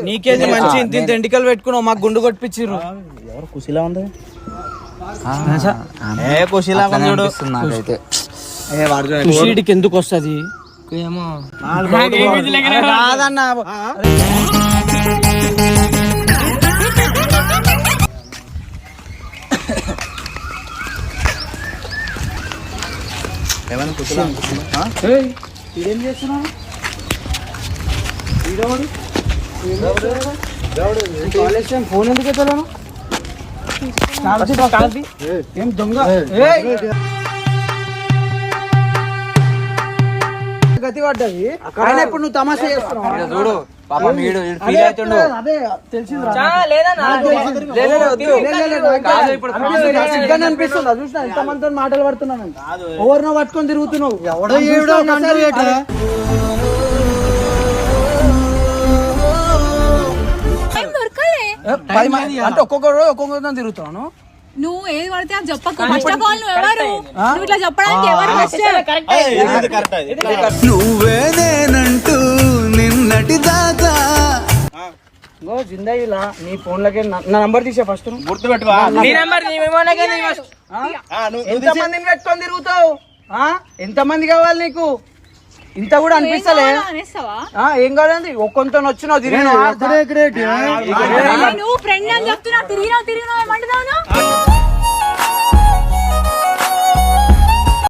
నీకేంది మంచి ఇంత ఎంటికలు పెట్టుకున్నావు మాకు గుండు కొట్టించిర్రు. ఎవరు కుషిలా ఉంది ఖుషీడికి ఎందుకు వస్తుంది ఏమో కాదన్నా. ఏమైనా కుషిలా ఏం చేస్తున్నావు? ఫోన్ ఎందుకు ఎత్తలేను? ఏం దొంగ గతి పడ్డది. ఆయన ఇప్పుడు నువ్వు తమాషా చేస్తున్నావు చూడు. అనిపిస్తుందా? చూసినా ఎంతమందితో మాటలు పడుతున్నాను. ఎవరినో పట్టుకొని తిరుగుతున్నావు. అంటే ఒక్కొక్కరు తిరుగుతున్నాను. నువ్వు ఏది పడితే అది చెప్పకు. ఫస్ట్ ఆఫ్ ఆల్ నువ్వు ఎవరు? నువ్వు ఇట్లా చెప్పడానికి ఎవరు? నువ్వేనేనంటూ నిన్నటి దాకా జిందగీలా నీ ఫోన్లకే నా నంబర్ తీసే ఫస్ట్ గుర్తుపెట్టువా. ఎంతమందిని పెట్టుకొని తిరుగుతావు? ఎంతమంది కావాలి నీకు? ఇంత కూడా అనిపిస్తలే. ఏం కాదండి ఒక్కొంత వచ్చినావు తిరిగినావు. నువ్వు ఫ్రెండ్ అని చెప్తున్నా తిరిగినావు ఏమంటున్నావు?